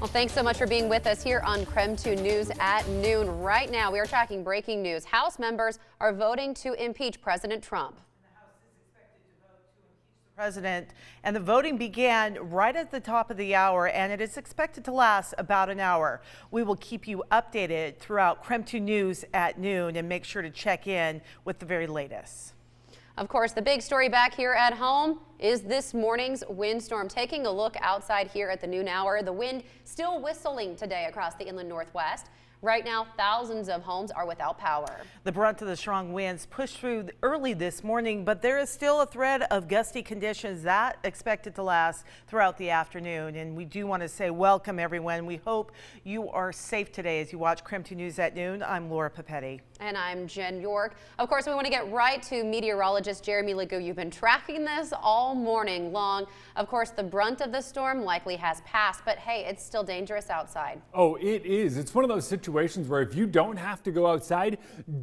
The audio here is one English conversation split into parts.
Well, thanks so much for being with us here on KREM 2 News at noon. Right now, we are tracking breaking news. House members are voting to impeach President Trump. The House is expected to vote to impeach the president, and the voting began right at the top of the hour, and it is expected to last about an hour. We will keep you updated throughout KREM 2 News at noon, and make sure to check in with the very latest. Of course, the big story back here at home is this morning's windstorm. Taking a look outside here at the noon hour, the wind still whistling today across the inland northwest. Right now, thousands of homes are without power. The brunt of the strong winds pushed through early this morning, but there is still a threat of gusty conditions that expected to last throughout the afternoon. And we do want to say welcome, everyone. We hope you are safe today as you watch KREM 2 News at noon. I'm Laura Papetti. And I'm Jen York. Of course, we want to get right to meteorologist Jeremy Legoo. You've been tracking this all morning long. Of course, the brunt of the storm likely has passed, but hey, it's still dangerous outside. Oh, it is. It's one of those situations where if you don't have to go outside,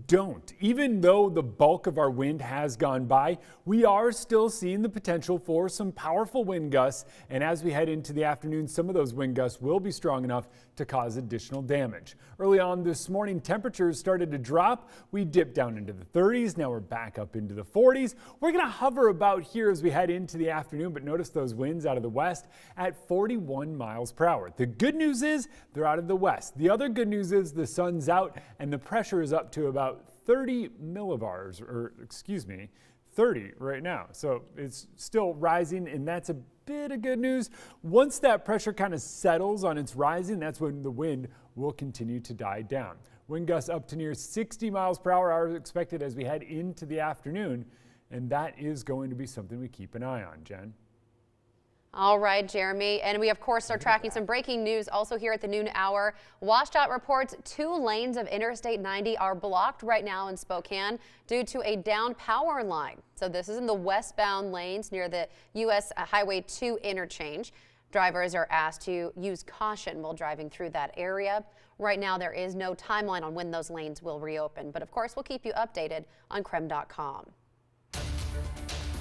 don't. Even though the bulk of our wind has gone by, we are still seeing the potential for some powerful wind gusts. And as we head into the afternoon, some of those wind gusts will be strong enough to cause additional damage. Early on this morning, temperatures started to drop. We dipped down into the 30s. Now we're back up into the 40s. We're going to hover about here as we head into the afternoon, but notice those winds out of the west at 41 miles per hour. The good news is they're out of the west. The other good news is the sun's out and the pressure is up to about 30 millibars, or excuse me, 30 right now. So it's still rising, and that's a bit of good news. Once that pressure kind of settles on its rising, that's when the wind will continue to die down. Wind gusts up to near 60 miles per hour are expected as we head into the afternoon, and that is going to be something we keep an eye on, Jen. All right, Jeremy. And we, of course, are tracking some breaking news also here at the noon hour. WashDOT reports 2 lanes of Interstate 90 are blocked right now in Spokane due to a down power line. So this is in the westbound lanes near the U.S. Highway 2 interchange. Drivers are asked to use caution while driving through that area. Right now, there is no timeline on when those lanes will reopen. But, of course, we'll keep you updated on KREM.com.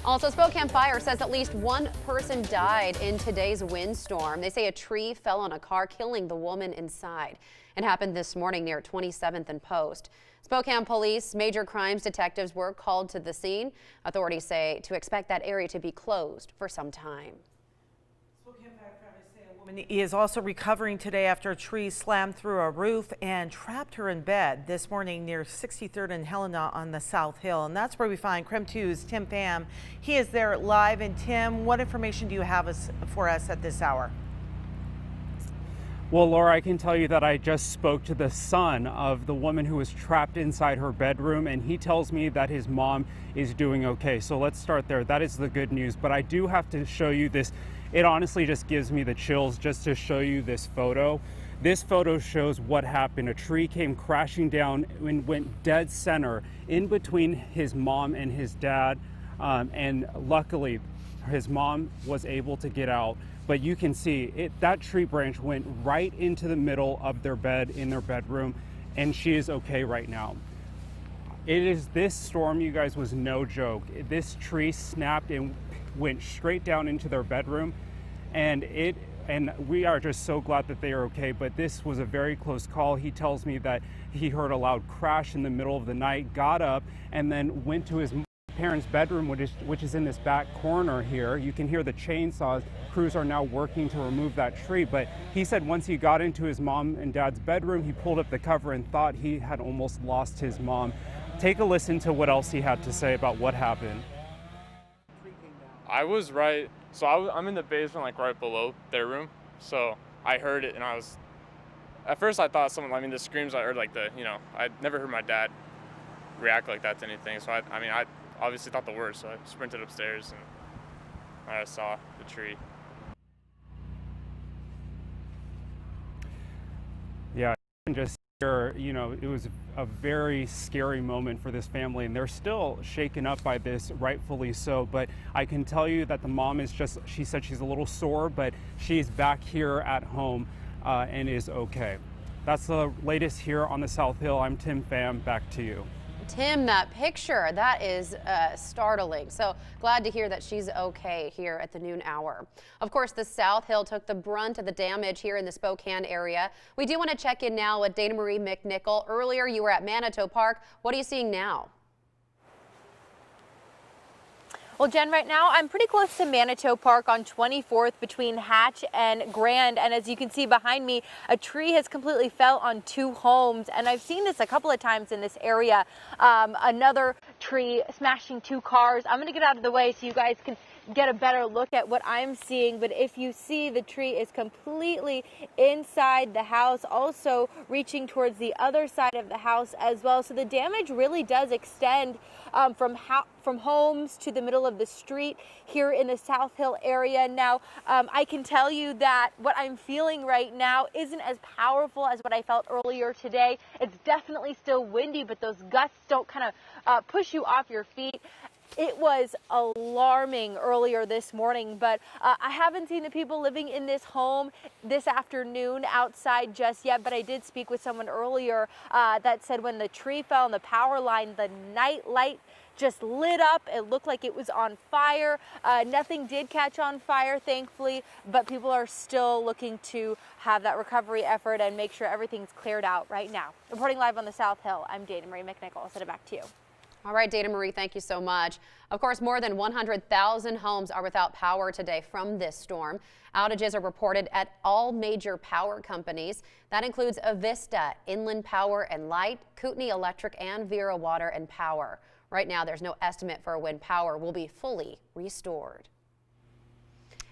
Also, Spokane Fire says at least 1 person died in today's windstorm. They say a tree fell on a car, killing the woman inside. It happened this morning near 27th and Post. Spokane Police major crimes detectives were called to the scene. Authorities say to expect that area to be closed for some time. He is also recovering today after a tree slammed through a roof and trapped her in bed this morning near 63rd and Helena on the South Hill. And that's where we find KREM 2's Tim Pham. He is there live. And Tim, what information do you have for us at this hour? Well, Laura, I can tell you that I just spoke to the son of the woman who was trapped inside her bedroom, and he tells me that his mom is doing okay. So let's start there. That is the good news. But I do have to show you this. It honestly just gives me the chills just to show you this photo. This photo shows what happened. A tree came crashing down and went dead center in between his mom and his dad. And luckily, his mom was able to get out. But you can see that tree branch went right into the middle of their bed in their bedroom, and she is okay right now. This storm, you guys, was no joke. This tree snapped and went straight down into their bedroom, and we are just so glad that they are okay. But this was a very close call. He tells me that he heard a loud crash in the middle of the night, got up, and then went to his parents' bedroom, which is in this back corner here. You can hear the chainsaws. Crews are now working to remove that tree, but he said once he got into his mom and dad's bedroom, he pulled up the cover and thought he had almost lost his mom. Take a listen to what else he had to say about what happened. I was right, so I'm in the basement, like right below their room, so I heard it, and at first I thought the screams I heard, I'd never heard my dad react like that to anything, so I obviously thought the worst, so I sprinted upstairs and I saw the tree. Yeah, and just here, it was a very scary moment for this family, and they're still shaken up by this, rightfully so. But I can tell you that the mom she said she's a little sore, but she's back here at home and is okay. That's the latest here on the South Hill. I'm Tim Pham. Back to you. Tim, that picture, that is startling. So glad to hear that she's okay here at the noon hour. Of course, the South Hill took the brunt of the damage here in the Spokane area. We do want to check in now with Dana Marie McNichol. Earlier, you were at Manitou Park. What are you seeing now? Well, Jen, right now I'm pretty close to Manitou Park on 24th between Hatch and Grand. And as you can see behind me, a tree has completely fell on 2 homes. And I've seen this a couple of times in this area. Another tree smashing 2 cars. I'm going to get out of the way so you guys can get a better look at what I'm seeing. But if you see, the tree is completely inside the house, also reaching towards the other side of the house as well. So the damage really does extend from homes to the middle of the street here in the South Hill area. Now, I can tell you that what I'm feeling right now isn't as powerful as what I felt earlier today. It's definitely still windy, but those gusts don't kind of push you off your feet. It was alarming earlier this morning, but I haven't seen the people living in this home this afternoon outside just yet, but I did speak with someone earlier that said when the tree fell on the power line, the night light just lit up. It looked like it was on fire. Nothing did catch on fire, thankfully, but people are still looking to have that recovery effort and make sure everything's cleared out right now. Reporting live on the South Hill, I'm Dana Marie McNichol. I'll send it back to you. All right, Dana Marie, thank you so much. Of course, more than 100,000 homes are without power today from this storm. Outages are reported at all major power companies. That includes Avista, Inland Power and Light, Kootenai Electric, and Vera Water and Power. Right now, there's no estimate for when power will be fully restored.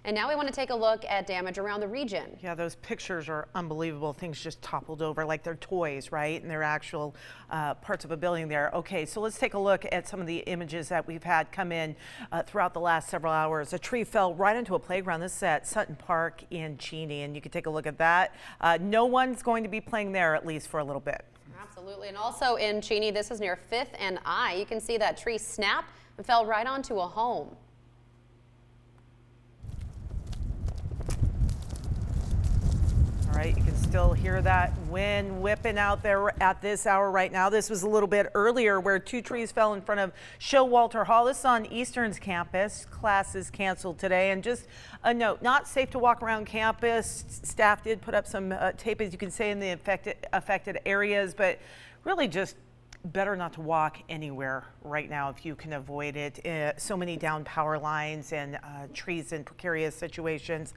And now we want to take a look at damage around the region. Yeah, those pictures are unbelievable. Things just toppled over like they're toys, right? And they're actual parts of a building there. Okay, so let's take a look at some of the images that we've had come in throughout the last several hours. A tree fell right into a playground. This is at Sutton Park in Cheney, and you can take a look at that. No one's going to be playing there, at least for a little bit. Absolutely, and also in Cheney, this is near 5th and I. You can see that tree snap and fell right onto a home. All right, you can still hear that wind whipping out there at this hour right now. This was a little bit earlier where 2 trees fell in front of Showalter Hall. This is on Eastern's campus. Classes canceled today. And just a note, not safe to walk around campus. Staff did put up some tape, as you can say, in the affected areas, but really just better not to walk anywhere right now if you can avoid it. So many down power lines and trees in precarious situations.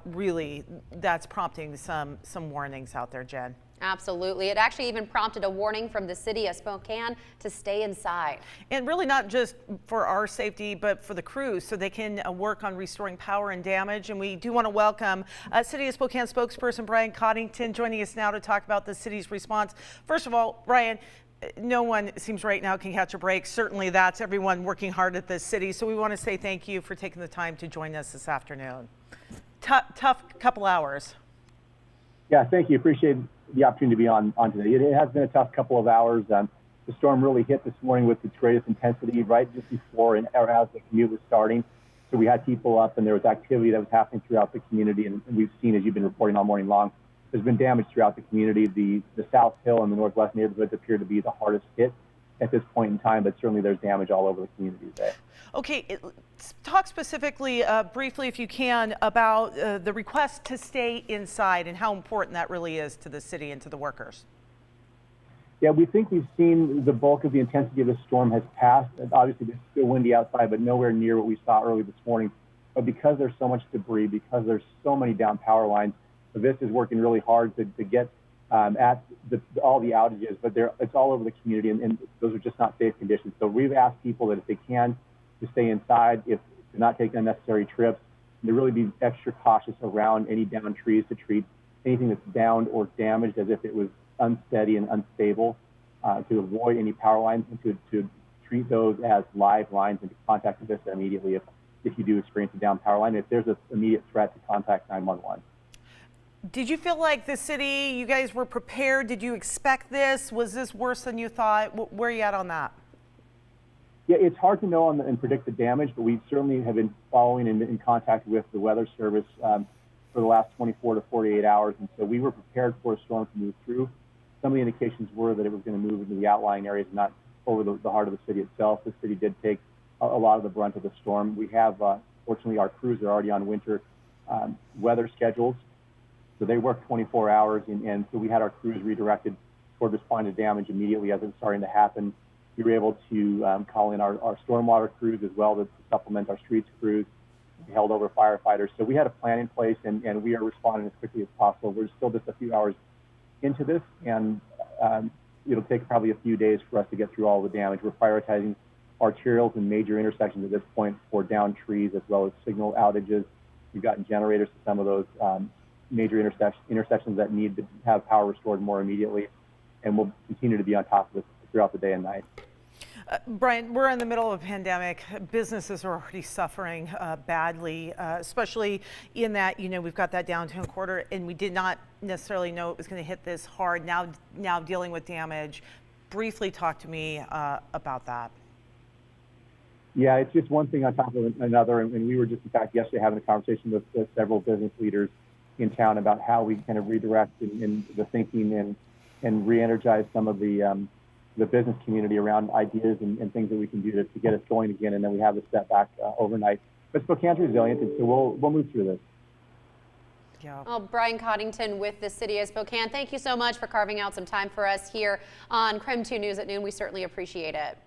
Really, that's prompting some warnings out there, Jen. Absolutely. It actually even prompted a warning from the city of Spokane to stay inside. And really not just for our safety, but for the crews so they can work on restoring power and damage. And we do want to welcome City of Spokane spokesperson Brian Coddington joining us now to talk about the city's response. First of all, Brian, no one, it seems right now, can catch a break. Certainly that's everyone working hard at the city. So we want to say thank you for taking the time to join us this afternoon. Tough couple hours. Yeah, thank you. Appreciate the opportunity to be on today. It has been a tough couple of hours. The storm really hit this morning with its greatest intensity right just before and as the commute was starting. So we had people up and there was activity that was happening throughout the community. And we've seen, as you've been reporting all morning long, there's been damage throughout the community. The South Hill and the Northwest neighborhoods appear to be the hardest hit at this point in time, but certainly there's damage all over the community today. Okay, talk specifically, briefly, if you can, about the request to stay inside and how important that really is to the city and to the workers. Yeah, we think we've seen the bulk of the intensity of the storm has passed. Obviously, it's still windy outside, but nowhere near what we saw early this morning. But because there's so much debris, because there's so many down power lines, Vista is working really hard to get at all the outages, but it's all over the community, and those are just not safe conditions. So we've asked people that if they can, to stay inside, if to not take unnecessary trips, and to really be extra cautious around any downed trees, to treat anything that's downed or damaged as if it was unsteady and unstable, to avoid any power lines, and to treat those as live lines and to contact Vista immediately if you do experience a down power line. If there's an immediate threat, to contact 911. Did you feel like the city, you guys were prepared? Did you expect this? Was this worse than you thought? Where are you at on that? Yeah, it's hard to know and predict the damage, but we certainly have been following and in contact with the weather service for the last 24 to 48 hours. And so we were prepared for a storm to move through. Some of the indications were that it was going to move into the outlying areas and not over the heart of the city itself. The city did take a lot of the brunt of the storm. We have, fortunately, our crews are already on winter weather schedules, so they work 24 hours, and so we had our crews redirected toward responding to damage immediately as it was starting to happen. We were able to call in our stormwater crews as well to supplement our streets crews. We held over firefighters. So we had a plan in place, and we are responding as quickly as possible. We're still just a few hours into this, and it'll take probably a few days for us to get through all the damage. We're prioritizing arterials and major intersections at this point for downed trees as well as signal outages. We've gotten generators to some of those major intersections that need to have power restored more immediately, and we'll continue to be on top of this throughout the day and night. Brian, we're in the middle of a pandemic. Businesses are already suffering badly, especially in that, we've got that downtown quarter, and we did not necessarily know it was going to hit this hard. Now dealing with damage. Briefly talk to me about that. Yeah, it's just one thing on top of another, and we were just, in fact, yesterday having a conversation with several business leaders in town about how we kind of redirect in the thinking and re-energize some of the business community around ideas and things that we can do to get us going again, and then we have a step back overnight. But Spokane's resilient, and so we'll move through this. Yeah. Well, Brian Coddington with the City of Spokane, thank you so much for carving out some time for us here on KREM 2 News at Noon. We certainly appreciate it.